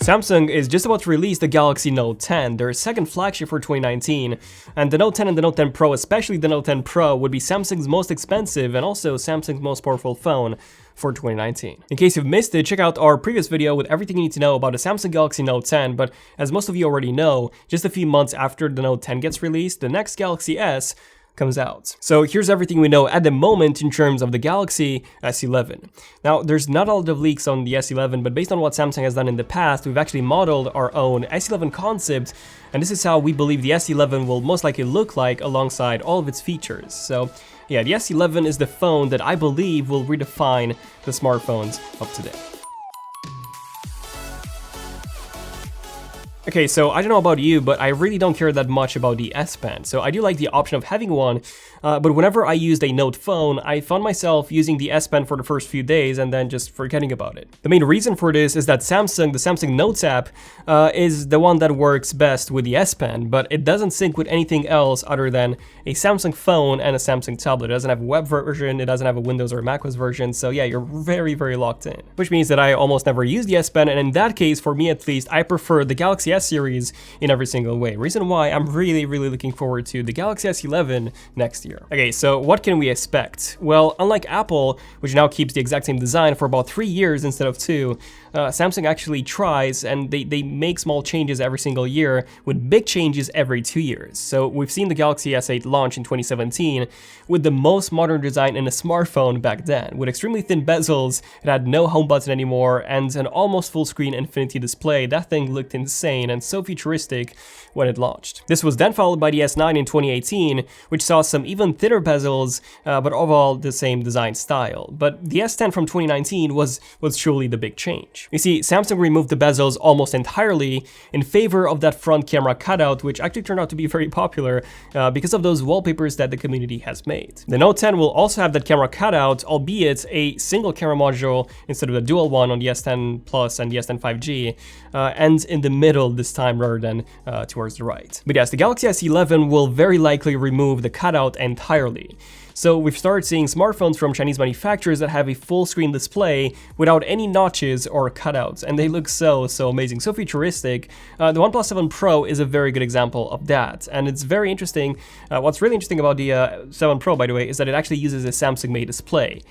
Samsung is just about to release the Galaxy Note 10, their second flagship for 2019, and the Note 10 and the Note 10 Pro, especially the Note 10 Pro, would be Samsung's most expensive and also Samsung's most powerful phone for 2019. In case you've missed it, check out our previous video with everything you need to know about the Samsung Galaxy Note 10, but as most of you already know, just a few months after the Note 10 gets released, the next Galaxy S comes out. So here's everything we know at the moment in terms of the Galaxy S11. Now, there's not a lot of leaks on the S11, but based on what Samsung has done in the past, we've actually modeled our own S11 concept, and this is how we believe the S11 will most likely look like alongside all of its features. So yeah, the S11 is the phone that I believe will redefine the smartphones of today. Okay, so I don't know about you, but I really don't care that much about the S Pen. So I do like the option of having one, but whenever I used a Note phone, I found myself using the S Pen for the first few days and then just forgetting about it. The main reason for this is that the Samsung Notes app is the one that works best with the S Pen, but it doesn't sync with anything else other than a Samsung phone and a Samsung tablet. It doesn't have a web version, it doesn't have a Windows or macOS version, so yeah, you're very, very locked in. Which means that I almost never use the S Pen, and in that case, for me at least, I prefer the Galaxy S series in every single way. Reason why I'm really looking forward to the Galaxy S11 next year. Okay, so what can we expect? Well, unlike Apple, which now keeps the exact same design for about 3 years instead of 2, Samsung actually tries and they make small changes every single year with big changes every 2 years. So we've seen the Galaxy S8 launch in 2017 with the most modern design in a smartphone back then. With extremely thin bezels, it had no home button anymore, and an almost full screen infinity display. That thing looked insane and so futuristic when it launched. This was then followed by the S9 in 2018, which saw some even thinner bezels, but overall the same design style. But the S10 from 2019 was truly the big change. You see, Samsung removed the bezels almost entirely in favor of that front camera cutout, which actually turned out to be very popular because of those wallpapers that the community has made. The Note 10 will also have that camera cutout, albeit a single camera module instead of the dual one on the S10 Plus and the S10 5G, and in the middle this time rather than towards the right. But yes, the Galaxy S11 will very likely remove the cutout entirely. So we've started seeing smartphones from Chinese manufacturers that have a full screen display without any notches or cutouts, and they look so amazing, so futuristic. The OnePlus 7 Pro is a very good example of that, and it's very interesting. What's really interesting about the 7 Pro, by the way, is that it actually uses a Samsung-made display,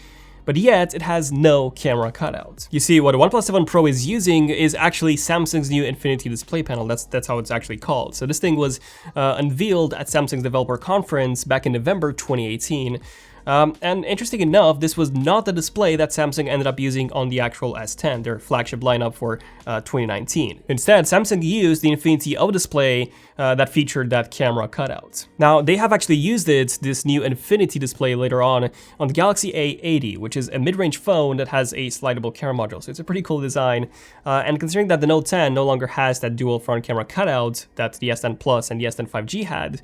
but yet it has no camera cutout. You see, what the OnePlus 7 Pro is using is actually Samsung's new Infinity display panel. That's how it's actually called. So this thing was unveiled at Samsung's developer conference back in November 2018. And interesting enough, this was not the display that Samsung ended up using on the actual S10, their flagship lineup for 2019. Instead, Samsung used the Infinity O display that featured that camera cutout. Now, they have actually used this new Infinity display later on the Galaxy A80, which is a mid-range phone that has a slidable camera module. So it's a pretty cool design. And considering that the Note 10 no longer has that dual front camera cutout that the S10 Plus and the S10 5G had,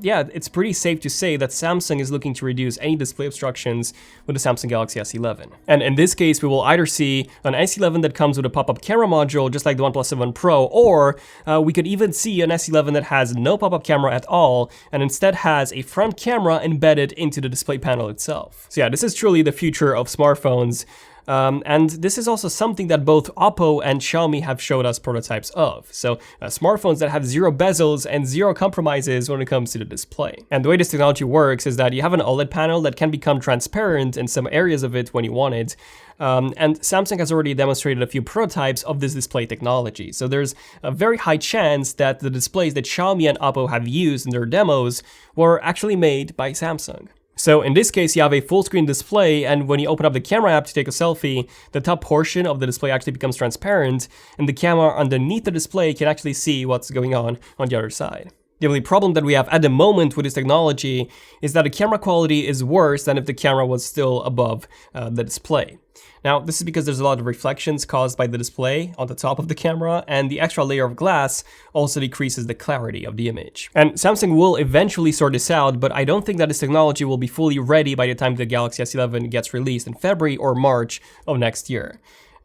yeah, it's pretty safe to say that Samsung is looking to reduce any display obstructions with the Samsung Galaxy S11. And in this case, we will either see an S11 that comes with a pop-up camera module, just like the OnePlus 7 Pro, or we could even see an S11 that has no pop-up camera at all, and instead has a front camera embedded into the display panel itself. So yeah, this is truly the future of smartphones. And this is also something that both Oppo and Xiaomi have showed us prototypes of. So smartphones that have zero bezels and zero compromises when it comes to the display. And the way this technology works is that you have an OLED panel that can become transparent in some areas of it when you want it. And Samsung has already demonstrated a few prototypes of this display technology. So there's a very high chance that the displays that Xiaomi and Oppo have used in their demos were actually made by Samsung. So in this case, you have a full screen display, and when you open up the camera app to take a selfie, the top portion of the display actually becomes transparent, and the camera underneath the display can actually see what's going on the other side. The only problem that we have at the moment with this technology is that the camera quality is worse than if the camera was still above the display. Now, this is because there's a lot of reflections caused by the display on the top of the camera, and the extra layer of glass also decreases the clarity of the image. And Samsung will eventually sort this out, but I don't think that this technology will be fully ready by the time the Galaxy S11 gets released in February or March of next year.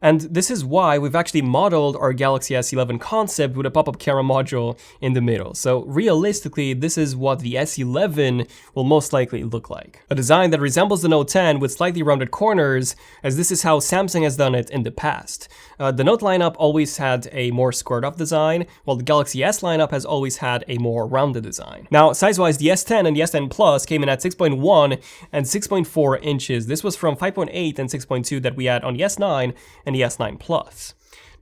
And this is why we've actually modeled our Galaxy S11 concept with a pop-up camera module in the middle. So realistically, this is what the S11 will most likely look like. A design that resembles the Note 10 with slightly rounded corners, as this is how Samsung has done it in the past. The Note lineup always had a more squared-off design, while the Galaxy S lineup has always had a more rounded design. Now, size-wise, the S10 and the S10 Plus came in at 6.1 and 6.4 inches. This was from 5.8 and 6.2 that we had on the S9 and the S9 Plus.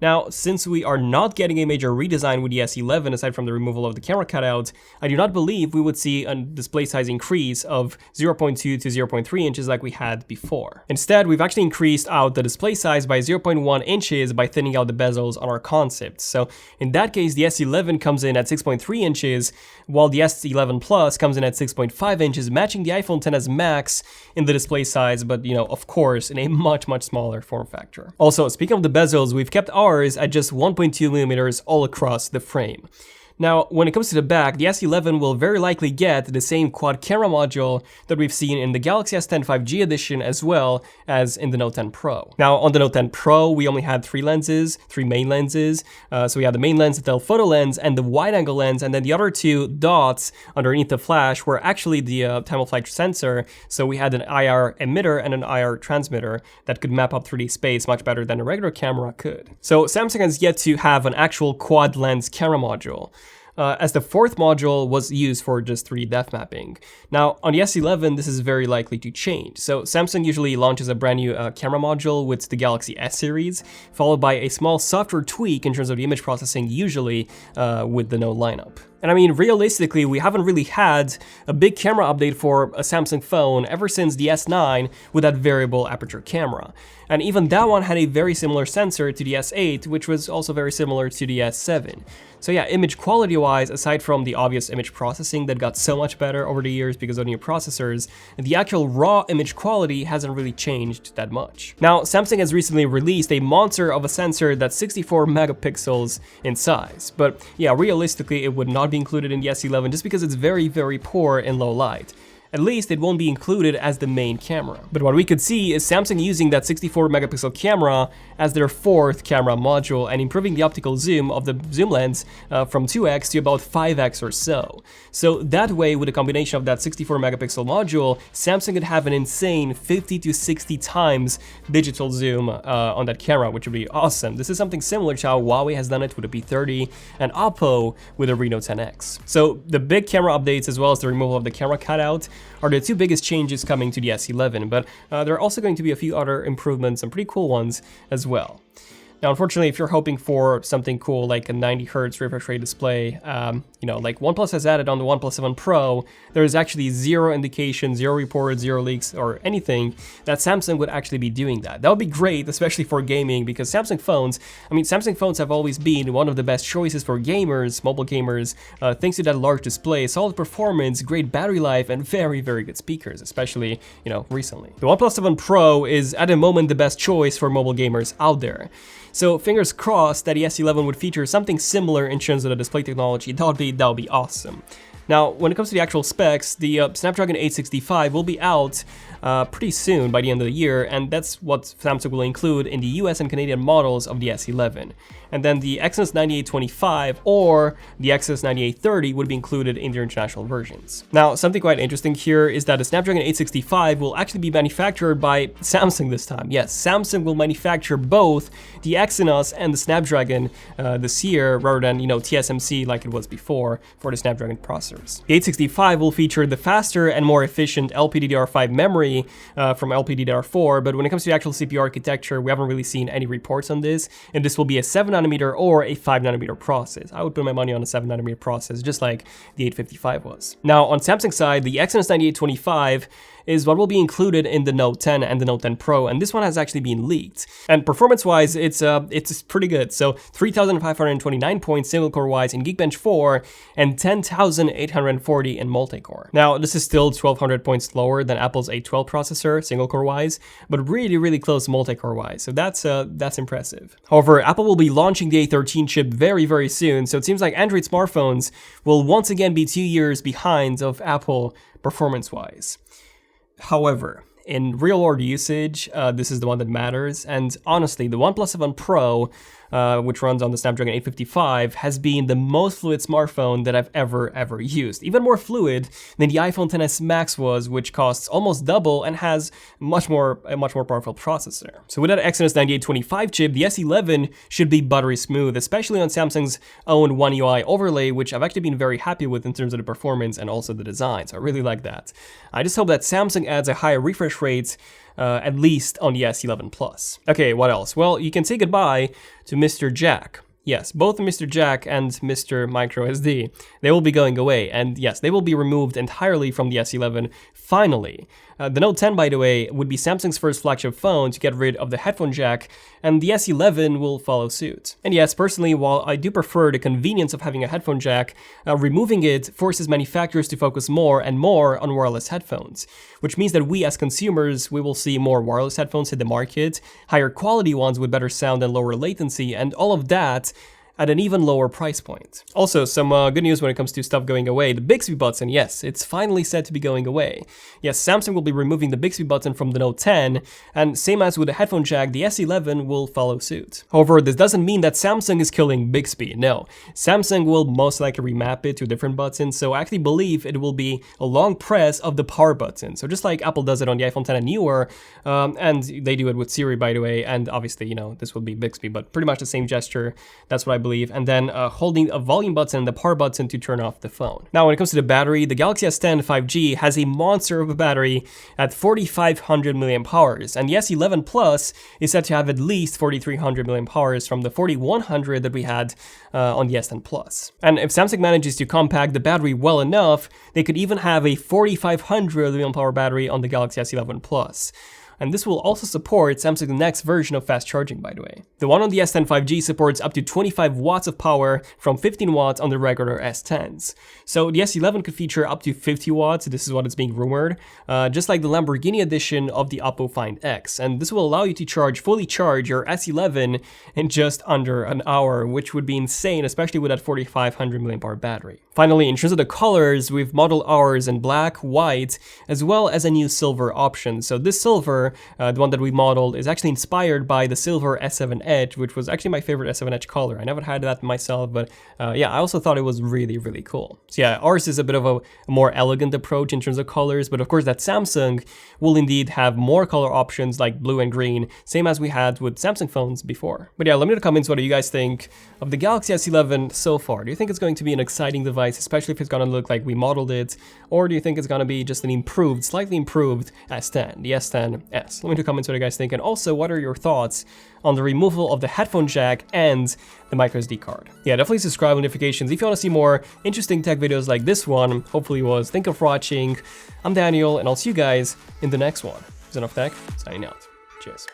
Now, since we are not getting a major redesign with the S11 aside from the removal of the camera cutout, I do not believe we would see a display size increase of 0.2 to 0.3 inches like we had before. Instead, we've actually increased out the display size by 0.1 inches by thinning out the bezels on our concept. So in that case, the S11 comes in at 6.3 inches, while the S11 Plus comes in at 6.5 inches, matching the iPhone XS Max in the display size, but of course, in a much smaller form factor. Also, speaking of the bezels, we've kept ours at just 1.2 millimeters all across the frame. Now, when it comes to the back, the S11 will very likely get the same quad camera module that we've seen in the Galaxy S10 5G edition as well as in the Note 10 Pro. Now, on the Note 10 Pro, we only had three main lenses. So we had the main lens, the telephoto lens, and the wide-angle lens, and then the other two dots underneath the flash were actually the time-of-flight sensor. So we had an IR emitter and an IR transmitter that could map up 3D space much better than a regular camera could. So Samsung has yet to have an actual quad lens camera module, as the fourth module was used for just 3D depth mapping. Now, on the S11, this is very likely to change. So Samsung usually launches a brand new camera module with the Galaxy S series, followed by a small software tweak in terms of the image processing, usually with the Note lineup. And I mean, realistically, we haven't really had a big camera update for a Samsung phone ever since the S9 with that variable aperture camera. And even that one had a very similar sensor to the S8, which was also very similar to the S7. So yeah, image quality-wise, aside from the obvious image processing that got so much better over the years because of new processors, the actual raw image quality hasn't really changed that much. Now, Samsung has recently released a monster of a sensor that's 64 megapixels in size. But yeah, realistically, it would not be included in the S11 just because it's very poor in low light. At least it won't be included as the main camera. But what we could see is Samsung using that 64 megapixel camera as their fourth camera module and improving the optical zoom of the zoom lens from 2x to about 5x or so. So that way, with a combination of that 64 megapixel module, Samsung could have an insane 50 to 60 times digital zoom on that camera, which would be awesome. This is something similar to how Huawei has done it with the P30 and Oppo with the Reno 10X. So the big camera updates as well as the removal of the camera cutout are the two biggest changes coming to the S11, but there are also going to be a few other improvements, some pretty cool ones as well. Now, unfortunately, if you're hoping for something cool like a 90 Hz refresh rate display, like OnePlus has added on the OnePlus 7 Pro, there is actually zero indication, zero reports, zero leaks, or anything that Samsung would actually be doing that. That would be great, especially for gaming, because Samsung phones have always been one of the best choices for gamers, mobile gamers, thanks to that large display, solid performance, great battery life, and very good speakers, especially, recently. The OnePlus 7 Pro is at the moment the best choice for mobile gamers out there. So fingers crossed that the S11 would feature something similar in terms of the display technology. That would be awesome. Now, when it comes to the actual specs, the Snapdragon 865 will be out pretty soon by the end of the year, and that's what Samsung will include in the US and Canadian models of the S11. And then the Exynos 9825 or the Exynos 9830 would be included in their international versions. Now, something quite interesting here is that the Snapdragon 865 will actually be manufactured by Samsung this time. Yes, Samsung will manufacture both the Exynos and the Snapdragon this year, rather than, TSMC like it was before for the Snapdragon processors. The 865 will feature the faster and more efficient LPDDR5 memory from LPDDR4, but when it comes to the actual CPU architecture, we haven't really seen any reports on this, and this will be a 7nm or a 5nm process. I would put my money on a 7nm process, just like the 855 was. Now, on Samsung's side, the Exynos 9825 is what will be included in the Note 10 and the Note 10 Pro, and this one has actually been leaked. And performance-wise, it's pretty good. So 3,529 points single-core-wise in Geekbench 4 and 10,840 in multi-core. Now, this is still 1,200 points lower than Apple's A12 processor, single-core-wise, but really close multi-core-wise. So that's impressive. However, Apple will be launching the A13 chip very soon, so it seems like Android smartphones will once again be 2 years behind of Apple performance-wise. However, in real world usage, this is the one that matters. And honestly, the OnePlus 7 Pro, which runs on the Snapdragon 855, has been the most fluid smartphone that I've ever used. Even more fluid than the iPhone XS Max was, which costs almost double and has a much more powerful processor. So with that Exynos 9825 chip, the S11 should be buttery smooth, especially on Samsung's own One UI overlay, which I've actually been very happy with in terms of the performance and also the design. So I really like that. I just hope that Samsung adds a higher refresh rate, at least on the S11 Plus. Okay, what else? Well, you can say goodbye to Mr. Jack. Yes, both Mr. Jack and Mr. Micro SD, they will be going away, and yes, they will be removed entirely from the S11, finally. The Note 10, by the way, would be Samsung's first flagship phone to get rid of the headphone jack, and the S11 will follow suit. And yes, personally, while I do prefer the convenience of having a headphone jack, removing it forces manufacturers to focus more and more on wireless headphones, which means that we as consumers, we will see more wireless headphones hit the market, higher quality ones with better sound and lower latency, and all of that at an even lower price point. Also, some good news when it comes to stuff going away. The Bixby button, yes, it's finally said to be going away. Yes, Samsung will be removing the Bixby button from the Note 10, and same as with the headphone jack, the S11 will follow suit. However, this doesn't mean that Samsung is killing Bixby, no. Samsung will most likely remap it to different buttons, so I actually believe it will be a long press of the power button. So just like Apple does it on the iPhone 10 and newer, and they do it with Siri, by the way, and obviously, you know, this will be Bixby, but pretty much the same gesture. That's what I believe, and then holding a volume button and the power button to turn off the phone. Now, when it comes to the battery, the Galaxy S10 5G has a monster of a battery at 4,500 mAh, and the S11 Plus is said to have at least 4,300 mAh from the 4,100 that we had on the S10 Plus. And if Samsung manages to compact the battery well enough, they could even have a 4,500 mAh battery on the Galaxy S11 Plus. And this will also support Samsung's next version of fast charging, by the way. The one on the S10 5G supports up to 25 watts of power from 15 watts on the regular S10s. So the S11 could feature up to 50 watts, this is what is being rumored, just like the Lamborghini edition of the Oppo Find X. And this will allow you to fully charge your S11 in just under an hour, which would be insane, especially with that 4,500 mAh battery. Finally, in terms of the colors, we've modeled ours in black, white, as well as a new silver option. So this silver, the one that we modeled, is actually inspired by the silver S7 Edge, which was actually my favorite S7 Edge color. I never had that myself, but yeah, I also thought it was really cool. So yeah, ours is a bit of a more elegant approach in terms of colors, but of course that Samsung will indeed have more color options like blue and green, same as we had with Samsung phones before. But yeah, let me know in the comments what do you guys think of the Galaxy S11 so far. Do you think it's going to be an exciting device, especially if it's going to look like we modeled it, or do you think it's going to be just an improved, slightly improved S10, the S10S? Let me know in the comments what you guys think, and also what are your thoughts on the removal of the headphone jack and the microSD card. Yeah, definitely subscribe, notifications if you want to see more interesting tech videos like this one. Hopefully it was. Thank you for watching. I'm Daniel, and I'll see you guys in the next one. ZONEofTECH, signing out. Cheers.